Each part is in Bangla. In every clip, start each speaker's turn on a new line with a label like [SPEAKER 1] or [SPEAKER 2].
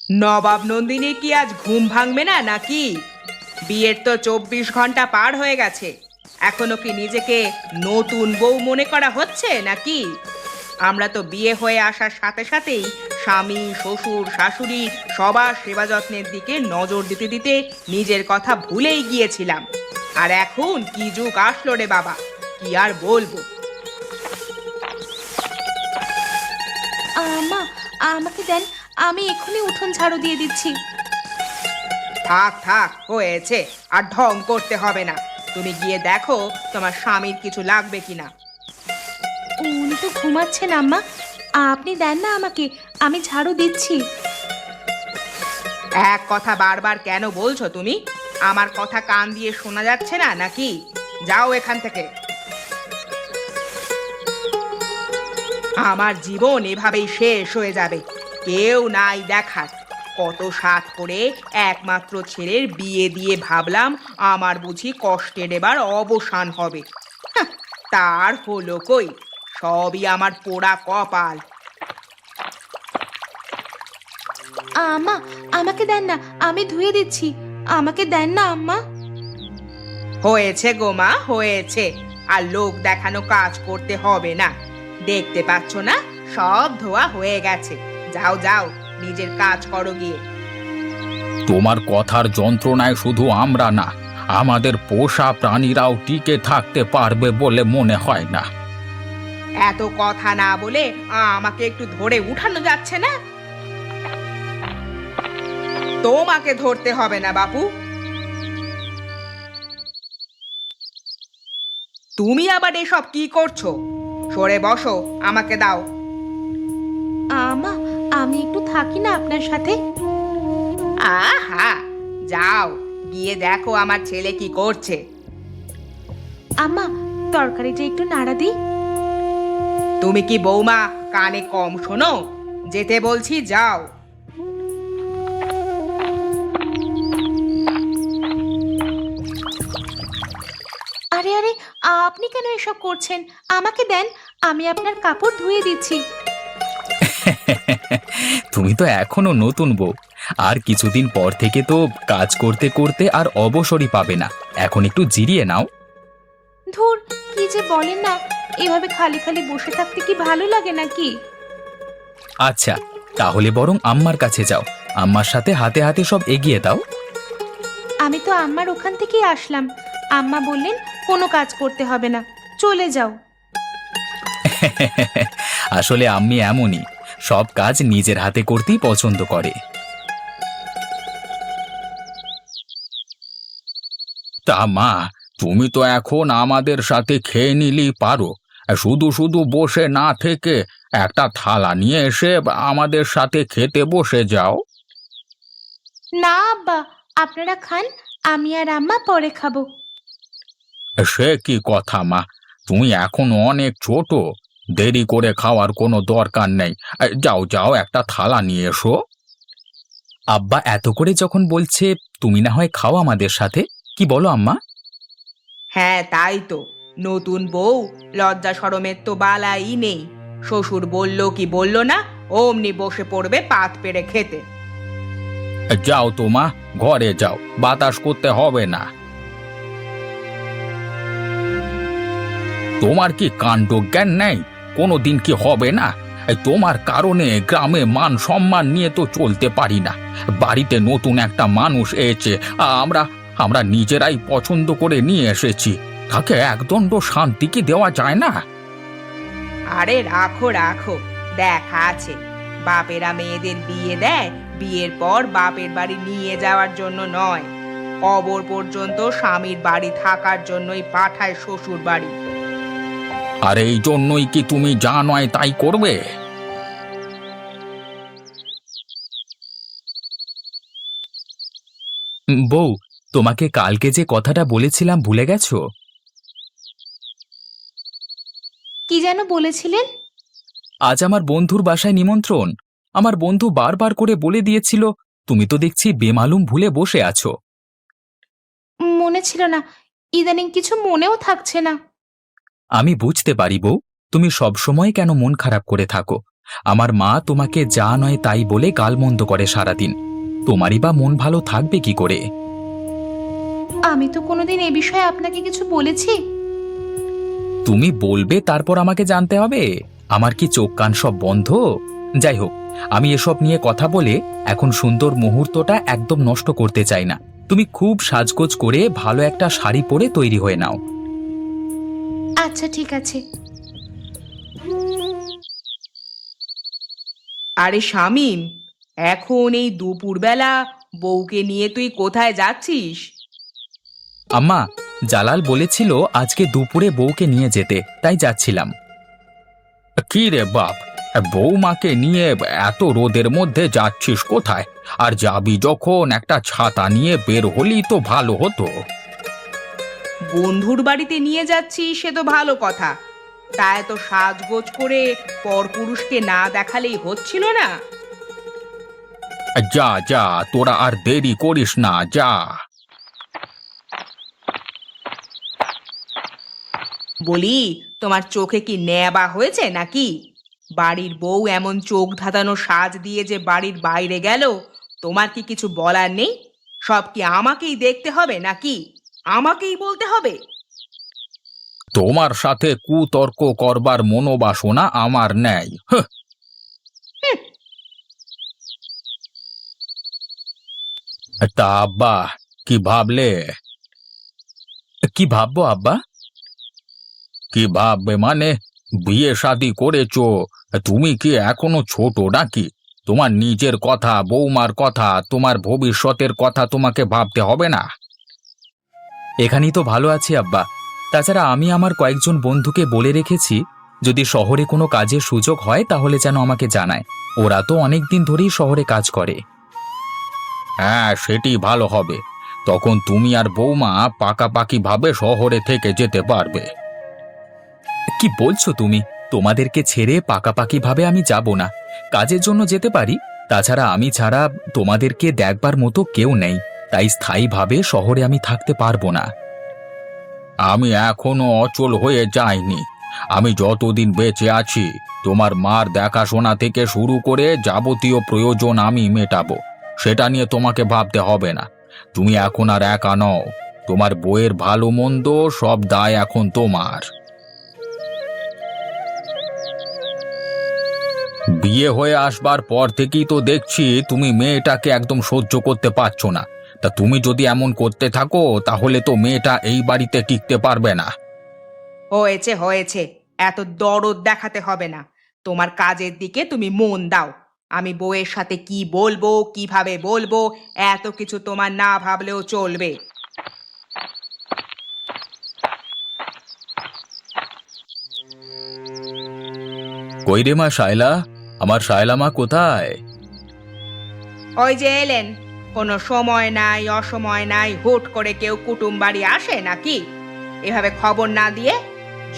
[SPEAKER 1] নবাব নন্দিনীর কি আজ ঘুম ভাঙবে না নাকি? বিয়ের তো 24 ঘন্টা পার হয়ে গেছে, এখনো কি নিজেকে নতুন বউ মনে করা হচ্ছে নাকি? আমরা তো বিয়ে হয়ে আসার সাথে সাথেই স্বামী শ্বশুর শাশুড়ি সবার সেবা যত্নের দিকে নজর দিতে দিতে নিজের কথা ভুলেই গিয়েছিলাম। আর এখন কি যুগ আসলো রে বাবা, কি আর বলবো।
[SPEAKER 2] মা, আমাকে দেন, আমি এক্ষুনি উঠোন ঝাড়ু দিয়ে দিচ্ছি।
[SPEAKER 1] থাক থাক, হয়েছে, আর ঢং করতে হবে না। তুমি গিয়ে দেখো তোমার স্বামীর কিছু লাগবে কিনা।
[SPEAKER 2] উনি তো ঘুমাচ্ছেন আম্মা, আপনি দেন না আমাকে, আমি ঝাড়ু দিচ্ছি।
[SPEAKER 1] এক কথা বারবার কেন বলছো তুমি? আমার কথা কান দিয়ে শোনা যাচ্ছে না নাকি? যাও এখান থেকে। আমার জীবন এভাবেই শেষ হয়ে যাবে, কেউ নাই দেখার। কত সাধ করে একমাত্র ছেলের বিয়ে দিয়ে ভাবলাম আমার বুঝি কষ্টের এবার অবসান হবে। হাহ, তার হলো কই, সবই আমার পোড়া কপাল।
[SPEAKER 2] আম্মা, আমাকে দেন না, আমি ধুয়ে দিচ্ছি, আমাকে দেন না আম্মা।
[SPEAKER 1] হয়েছে গো মা, হয়েছে। আর লোক দেখানো কাজ করতে হবে না, দেখতে পাচ্ছ না সব ধোয়া হয়ে গেছে। যাও যাও, নিজের কাজ করো গিয়ে।
[SPEAKER 3] তোমার কথার যন্ত্রণায় শুধু আমরা না, আমাদের পোষা প্রাণীরাও টিকে থাকতে পারবে বলে মনে হয় না।
[SPEAKER 1] এত কথা না বলে আমাকে একটু ধরে উঠানো যাচ্ছে না? তোমাকে ধরতে হবে না বাপু। তুমি আবার এসব কি করছো? সরে বসো, আমাকে দাও।
[SPEAKER 2] আম্মা, আমি একটু থাকি না আপনার সাথে?
[SPEAKER 1] আহা, যাও গিয়ে দেখো আমার ছেলে কি করছে।
[SPEAKER 2] আম্মা, তরকারিটা একটু নাড়া দিই।
[SPEAKER 1] তুমি কি বৌমা কানে কম শোনো? যেতে বলছি, যাও।
[SPEAKER 2] আরে আরে, আপনি কেন এসব করছেন? আমাকে দেন, আমি আপনার কাপড় ধুয়ে দিচ্ছি।
[SPEAKER 3] তুমি তো এখনো নতুন বউ, আর কিছুদিন পর থেকে তো কাজ করতে করতে আর অবসরই পাবে না। এখন একটু জিরিয়ে নাও।
[SPEAKER 2] ধুর, কি যে বলেন না, এভাবে খালি খালি বসে থাকতে কি ভালো লাগে নাকি?
[SPEAKER 3] আচ্ছা, তাহলে বরং আম্মার কাছে যাও, আম্মার সাথে হাতে হাতে সব এগিয়ে দাও।
[SPEAKER 2] আমি তো আম্মার ওখান থেকেই আসলাম, আম্মা বললেন কোনো কাজ করতে হবে না, চলে যাও।
[SPEAKER 3] আসলে আম্মি এমনই, সব কাজ নিজের হাতে করতেই পছন্দ করে। তা মা, তুমি তো এখন আমাদের সাথে খেয়ে নিলেই পারো। শুধু শুধু বসে না থেকে একটা থালা নিয়ে এসে আমাদের সাথে খেতে বসে যাও।
[SPEAKER 2] না আব্বা, আপনারা খান, আমি আর আম্মা পরে খাবো।
[SPEAKER 3] সে কি কথা মা, তুমি এখন অনেক ছোট, দেরি করে খাওয়ার কোনো দরকার নেই। যাও যাও, একটা থালা নিয়ে এসো। আব্বা এত করে যখন বলছে, তুমি না হয় খাও আমাদের সাথে, কি বলো আম্মা?
[SPEAKER 1] হ্যাঁ তাই তো, নতুন বউ, লজ্জা শরমের তো বালাই নেই। শ্বশুর বলল কি বলল না, অমনি বসে পড়বে পাত পেড়ে খেতে।
[SPEAKER 3] যাও তো মা, ঘরে যাও, বাতাস করতে হবে না। তোমার কি কাণ্ড জ্ঞান নেই? কোনো দিন কি হবে না? তোমার কারণে গ্রামে মান সম্মান নিয়ে তো চলতে পারি না। বাড়িতে নতুন একটা মানুষ এসেছে, আমরা আমরা নিজেরাই পছন্দ করে নিয়ে এসেছি, তাকে একদণ্ড শান্তি কি দেওয়া যায় না?
[SPEAKER 1] আরে রাখো রাখো, দেখা আছে। বাপেরা মেয়েদের বিয়ে দেয় বিয়ের পর বাপের বাড়ি নিয়ে যাওয়ার জন্য নয়, কবর পর্যন্ত স্বামীর বাড়ি থাকার জন্যই পাঠায় শ্বশুর বাড়ি।
[SPEAKER 3] আর এই জন্যই কি তুমি যা নয় তাই করবে? বউ, তোমাকে কালকে যে কথাটা বলেছিলাম ভুলে গেছো?
[SPEAKER 2] কি যেন বলেছিলেন?
[SPEAKER 3] আজ আমার বন্ধুর বাসায় নিমন্ত্রণ। আমার বন্ধু বারবার করে বলে দিয়েছিল, তুমি তো দেখছি বেমালুম ভুলে বসে আছো।
[SPEAKER 2] মনে ছিল না, ইদানিং কিছু মনেও থাকছে না।
[SPEAKER 3] আমি বুঝতে পারি বউ, তুমি সবসময় কেন মন খারাপ করে থাকো। আমার মা তোমাকে যা নয় তাই বলে গালমন্দ করে সারাদিন। তোমারই বা মন ভালো থাকবে কি করে?
[SPEAKER 2] আমি তো কোনোদিন এ বিষয়ে আপনাকে কিছু বলেছি?
[SPEAKER 3] তুমি বলবে তারপর আমাকে জানতে হবে? আমার কি চোখ কান সব বন্ধ? যাই হোক, আমি এসব নিয়ে কথা বলে এখন সুন্দর মুহূর্তটা একদম নষ্ট করতে চাই না। তুমি খুব সাজগোজ করে ভালো একটা শাড়ি পরে তৈরি হয়ে নাও।
[SPEAKER 2] আচ্ছা ঠিক আছে।
[SPEAKER 1] আরে শামিম, এখন এই দুপুরবেলা বউকে নিয়ে তুই কোথায় যাচ্ছিস?
[SPEAKER 3] আম্মা, জালাল বলেছিল আজকে দুপুরে বউকে নিয়ে যেতে, তাই যাচ্ছিলাম। কি রে বাপ, বৌমাকে নিয়ে এত রোদের মধ্যে যাচ্ছিস কোথায়? আর যাবি যখন একটা ছাতা নিয়ে বের হলি তো ভালো হতো।
[SPEAKER 1] বন্ধুর বাড়িতে নিয়ে যাচ্ছিস সে তো ভালো কথা, তা এত সাজগোজ করে পরপুরুষকে না দেখালেই হচ্ছিল না?
[SPEAKER 3] যা যা, তোরা আর দেরি করিস না, যা।
[SPEAKER 1] বলি, তোমার চোখে কি নেবা হয়েছে নাকি? বাড়ির বউ এমন চোখ ধাঁধানো সাজ দিয়ে যে বাড়ির বাইরে গেল, তোমার কি কিছু বলার নেই? সব কি আমাকেই দেখতে হবে নাকি? আমাকেই বলতে হবে?
[SPEAKER 3] তোমার সাথে কুতর্ক করবার মনোবাসনা আমার নেই। হ্যাঁ। তা আব্বা, কি ভাবলে? কি ভাববো আব্বা? কি ভাববে মানে? বিয়ে শাদী করেছো, তুমি কি এখনো ছোট নাকি? তোমার নিজের কথা, বৌমার কথা, তোমার ভবিষ্যতের কথা তোমাকে ভাবতে হবে না? এখানেই তো ভালো আছি আব্বা। তাছাড়া আমি আমার কয়েকজন বন্ধুকে বলে রেখেছি, যদি শহরে কোনো কাজের সুযোগ হয় তাহলে যেন আমাকে জানায়। ওরা তো অনেক দিন ধরেই শহরে কাজ করে। হ্যাঁ, সেটি ভালো হবে। তখন তুমি আর বৌমা পাকাপাকি ভাবে শহরে থেকে যেতে পারবে। কি বলছো তুমি? তোমাদেরকে ছেড়ে পাকাপাকি ভাবে আমি যাব না। কাজের জন্য যেতে পারি, তাছাড়া আমি ছাড়া তোমাদেরকে দেখবার মতো কেউ নেই, তাই স্থায়ীভাবে শহরে আমি থাকতে পারবো না। আমি এখনো অচল হয়ে যাইনি। আমি যতদিন বেঁচে আছি তোমার মার দেখাশোনা থেকে শুরু করে যাবতীয় প্রয়োজন আমি মেটাবো। সেটা নিয়ে তোমাকে ভাবতে হবে না। তুমি এখন আর একা নও। তোমার বইয়ের ভালো মন্দ সব দায় এখন তোমার। বিয়ে হয়ে আসবার পর থেকেই তো দেখছি তুমি মেয়েটাকে একদম সহ্য করতে পারছো না। তা তুমি যদি এমন করতে থাকো তাহলে তো মেয়েটা এই বাড়িতে টিকতে পারবে না।
[SPEAKER 1] হয়েছে হয়েছে, এত দরদ দেখাতে হবে না। তোমার কাজের দিকে তুমি মন দাও। আমি বউয়ের সাথে কি বলবো, কিভাবে বলবো, এত কিছু তোমার না ভাবলেও চলবে।
[SPEAKER 3] কই রে মা শায়লা, আমার শায়লা মা কোথায়?
[SPEAKER 1] ওই যে এলেন। কোনো সময় নাই অসময় নাই, হুট করে কেউ কুটুম বাড়ি আসে নাকি? এভাবে খবর না দিয়ে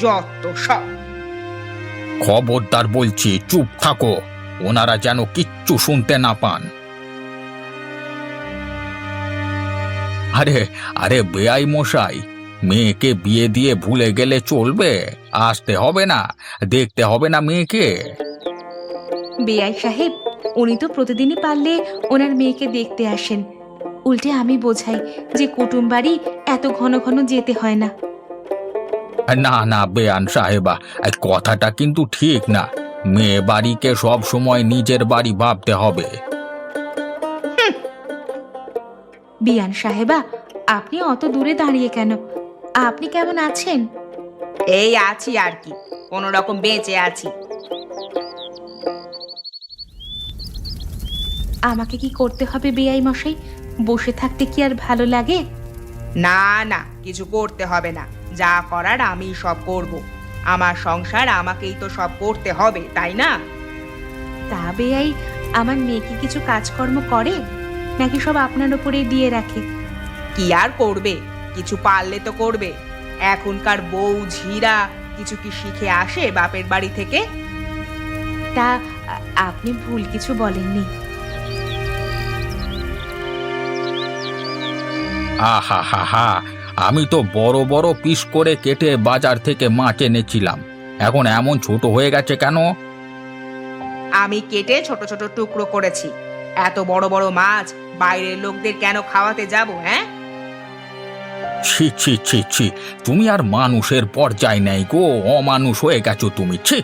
[SPEAKER 1] যত সব।
[SPEAKER 3] খবরদার বলছি, চুপ থাকো। ওনারা যেন কিচ্ছু শুনতে না পান। আরে আরে বেয়াই মশাই, মেয়েকে বিয়ে দিয়ে ভুলে গেলে চলবে? আসতে হবে না, দেখতে হবে না মেয়েকে?
[SPEAKER 2] বেআই সাহেব, উনি তো প্রতিদিনই পারলে ওনার মেয়েকে দেখতে আসেন। উল্টে আমি বোঝাই যে কুটুম বাড়ি এত ঘন ঘন যেতে হয় না।
[SPEAKER 3] না না বেয়ান সাহেবা, এই কথাটা কিন্তু ঠিক না। মেয়ে বাড়িকে সব সময় নিজের বাড়ি ভাবতে হবে।
[SPEAKER 2] বিয়ান সাহেবা, আপনি অত দূরে দাঁড়িয়ে কেন? আপনি কেমন আছেন?
[SPEAKER 1] এই আছি আর কি, কোনো রকম বেঁচে আছি।
[SPEAKER 2] আমাকে কি করতে হবে বেআই মশাই? বসে থাকতে কি আর ভালো লাগে?
[SPEAKER 1] না না, কিছু করতে হবে না। যা করার আমি সব করব। আমার সংসার আমাকেই তো সব করতে হবে, তাই না?
[SPEAKER 2] তা বেআই, আমার মেয়ে কি কিছু কাজকর্ম করে, নাকি সব আপনার উপরেই দিয়ে রাখে?
[SPEAKER 1] কি আর করবে, কিছু পারলে তো করবে। এখনকার বউ ঝিরা কিছু কি শিখে আসে বাপের বাড়ি থেকে?
[SPEAKER 2] তা আপনি ভুল কিছু বলেননি।
[SPEAKER 3] আহা হা হা, আমি তো বড় বড় পিস করে কেটে বাজার থেকে মাছ এনেছিলাম, এখন এমন ছোট হয়ে গেছে কেন?
[SPEAKER 1] আমি কেটে ছোট ছোট টুকরো করেছি। এত বড় বড় মাছ বাইরের লোকদের কেন খাওয়াতে যাব? হ্যাঁ,
[SPEAKER 3] ছি ছি ছি ছি, তুমি আর মানুষের পর্যায় নেই গো, অমানুষ হয়ে গেছো তুমি, ছি।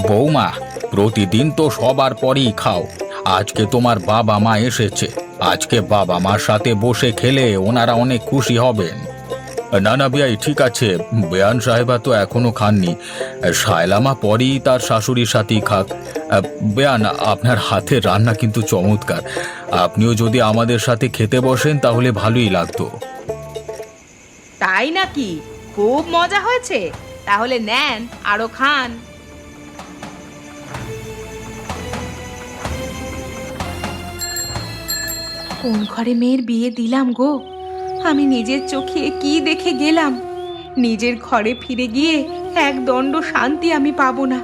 [SPEAKER 3] বৌমা, প্রতিদিন তো সবার পরেই খাও, আজকে তোমার বাবা মা এসেছে, আজকে বাবা মার সাথে বসে খেলে ওনারা অনেক খুশি হবেন। না না বিয়াই, ঠিক আছে, বেয়ান সাহেবা তো এখনো খাননি, শায়লামা পরেই তার শাশুড়ির সাথেই খাক। বেয়ান, আপনার হাতের রান্না কিন্তু চমৎকার, আপনিও যদি আমাদের সাথে খেতে বসেন তাহলে ভালোই লাগতো।
[SPEAKER 1] তাই নাকি? খুব মজা হয়েছে, তাহলে নেন আরো খান।
[SPEAKER 2] কোন ঘরে মেয়ের বিয়ে দিলাম গো? আমি নিজের চোখে কি দেখে গেলাম? নিজের ঘরে ফিরে গিয়ে এক দণ্ড শান্তি আমি পাবো না।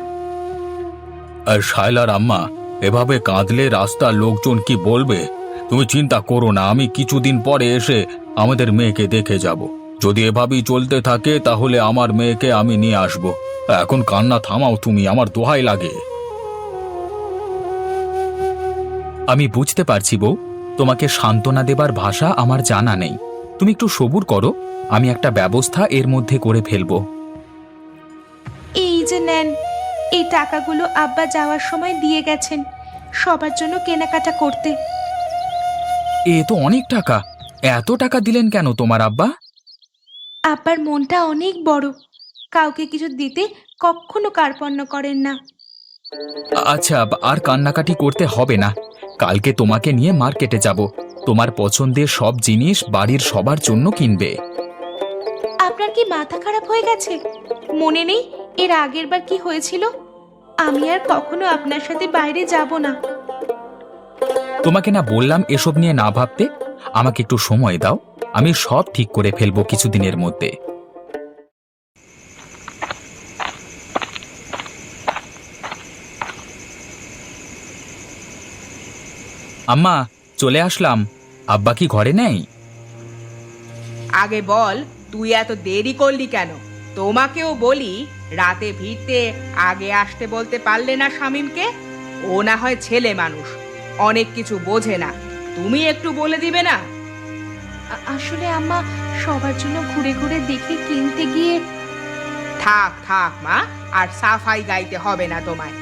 [SPEAKER 3] আর শায়লার আম্মা, এভাবে কাঁদলে রাস্তার লোকজন কি বলবে? তুমি চিন্তা করো না, আমি কিছুদিন পরে এসে আমাদের মেয়েকে দেখে যাব। যদি এভাবেই চলতে থাকে তাহলে আমার মেয়েকে আমি নিয়ে আসব। এখন কান্না থামাও তুমি, আমার দোহাই লাগে। আমি বুঝতে পারছি বউ, তোমাকে সান্ত্বনা দেবার ভাষা আমার জানা নেই। তুমি একটু সবুর করো, আমি একটা ব্যবস্থা এর মধ্যে করে ফেলবো।
[SPEAKER 2] এই যে নেন, এই টাকাগুলো আব্বা যাওয়ার সময় দিয়ে গেছেন সবার জন্য কেনাকাটা করতে।
[SPEAKER 3] এ তো অনেক টাকা, এত টাকা দিলেন কেন তোমার আব্বা?
[SPEAKER 2] আব্বার মনটা অনেক বড়, কাউকে কিছু দিতে কখনো কার্পণ্য করেন না।
[SPEAKER 3] আচ্ছা, আর কান্নাকাটি করতে হবে না, কালকে তোমাকে নিয়ে মার্কেটে যাব, তোমার পছন্দের সব জিনিস বাড়ির সবার জন্য কিনবে।
[SPEAKER 2] আপনার কি মাথা খারাপ হয়ে গেছে? মনে নেই এর আগের বার কি হয়েছিল? আমি আর কখনো আপনার সাথে বাইরে যাব না।
[SPEAKER 3] তোমাকে না বললাম এসব নিয়ে না ভাবতে? আমাকে একটু সময় দাও, আমি সব ঠিক করে ফেলবো কিছুদিনের মধ্যে। আম্মা, চলে আসলাম, আব্বা কি ঘরে নেই?
[SPEAKER 1] আগে বল, তুই এত দেরি করলি কেন? তোমাকেও বলি, রাতে ফিরতে আগে আসতে বলতে পারলে না শামীমকে? ও না হয় ছেলে মানুষ, অনেক কিছু বোঝে না, তুমি একটু বলে দিবে না?
[SPEAKER 2] আসলে আম্মা, সবার জন্য ঘুরে ঘুরে দেখে কিনতে গিয়ে।
[SPEAKER 1] থাক থাক মা, আর সাফাই গাইতে হবে না তোমায়।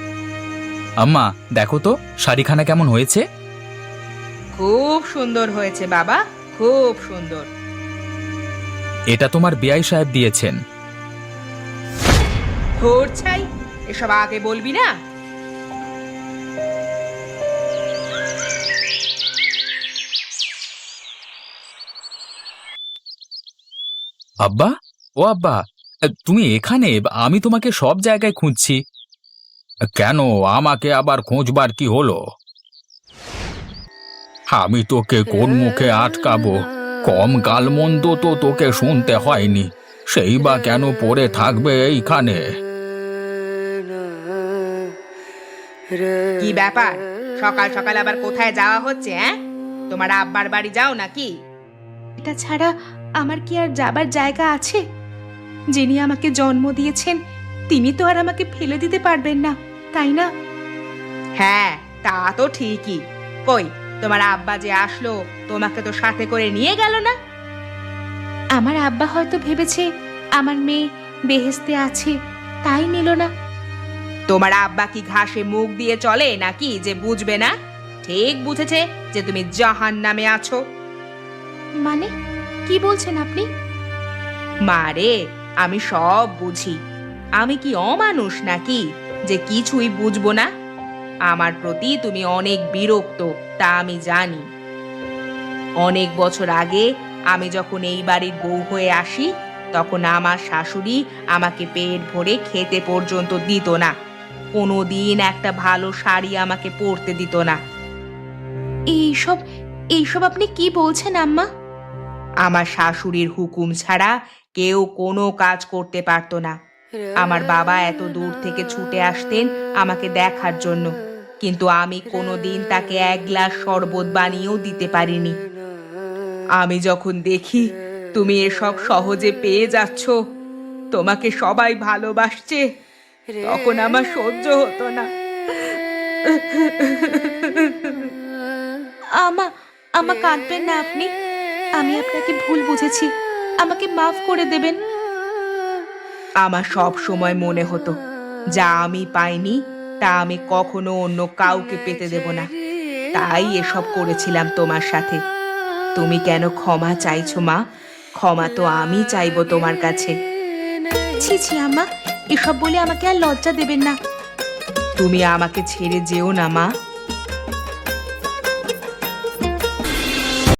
[SPEAKER 3] আম্মা দেখো তো শাড়িখানা কেমন হয়েছে?
[SPEAKER 1] খুব সুন্দর হয়েছে বাবা, খুব সুন্দর।
[SPEAKER 3] এটা তোমার বেয়াই সাহেব দিয়েছেন।
[SPEAKER 1] ধুর ছাই, এসব আগে বলবি না।
[SPEAKER 3] আব্বা, ও আব্বা, তুমি এখানে? আমি তোমাকে সব জায়গায় খুঁজছি। কেন, আমাকে আবার খোঁজবার কি হলো? আমি তোকে কোন মুখে আটকাবো? কম গালমন্দ তো তোকে শুনতে হয়নি, সেই বা কেন পড়ে থাকবে এইখানে?
[SPEAKER 1] কি ব্যাপার, সকাল সকাল আবার কোথায় যাওয়া হচ্ছে? হ্যাঁ, তোমার আব্বার বাড়ি যাও নাকি?
[SPEAKER 2] এটা ছাড়া আমার কি আর যাবার জায়গা আছে? যিনি আমাকে জন্ম দিয়েছেন তিনি তো আর আমাকে ফেলে দিতে পারবেন না, তাই না?
[SPEAKER 1] হ্যাঁ, তা তো ঠিকই। কই, তোমার আব্বা যে আসলো, তোমাকে তো সাথে করে নিয়ে গেল না?
[SPEAKER 2] আমার আব্বা হয়তো ভেবেছে আমার মেয়ে বেহেশতে আছে, তাই নিল না।
[SPEAKER 1] তোমার আব্বা কি ঘাসে মুখ দিয়ে চলে নাকি যে বুঝবে না? ঠিক বুঝেছে যে তুমি জাহান্নামে আছো।
[SPEAKER 2] মানে কি বলছেন আপনি?
[SPEAKER 1] মারে, আমি সব বুঝি। আমি কি অমানুষ নাকি যে কিছুই বুঝবো না? আমার প্রতি তুমি অনেক বিরক্ত, তা আমি জানি। অনেক বছর আগে আমি যখন এই বাড়ির বউ হয়ে আসি, তখন আমার শাশুড়ি আমাকে পেট ভরে খেতে পর্যন্ত দিত না, কোনোদিন একটা ভালো শাড়ি আমাকে পরতে দিত না।
[SPEAKER 2] এইসব এইসব আপনি কি বলছেন আম্মা?
[SPEAKER 1] আমার শাশুড়ির হুকুম ছাড়া কেউ কোনো কাজ করতে পারতো না। আমার বাবা এত দূর থেকে ছুটে আসতেন আমাকে দেখার জন্য, কিন্তু আমি কোনোদিন তাকে এক গ্লাস শরবত বানিয়েও দিতে পারিনি। আমি যখন দেখি তুমি এসব সহজে পেয়ে যাচ্ছ, তোমাকে সবাই ভালোবাসছে তখন আমার সহ্য হতো না।
[SPEAKER 2] আমা আমা কাঁদবেন না আপনি। আমি আপনাকে ভুল বুঝেছি, আমাকে মাফ করে দেবেন।
[SPEAKER 1] আমার সব সময় মনে হতো যা আমি পাইনি তা আমি কখনো অন্য কাউকে পেতে দেব না, তাই এসব করেছিলাম তোমার সাথে। তুমি কেন ক্ষমা চাইছো মা? ক্ষমা তো আমি চাইবো তোমার কাছে।
[SPEAKER 2] ছি ছি আম্মা, এসব বলে আমাকে আর লজ্জা দেবেন না।
[SPEAKER 1] তুমি আমাকে ছেড়ে যেও না মা।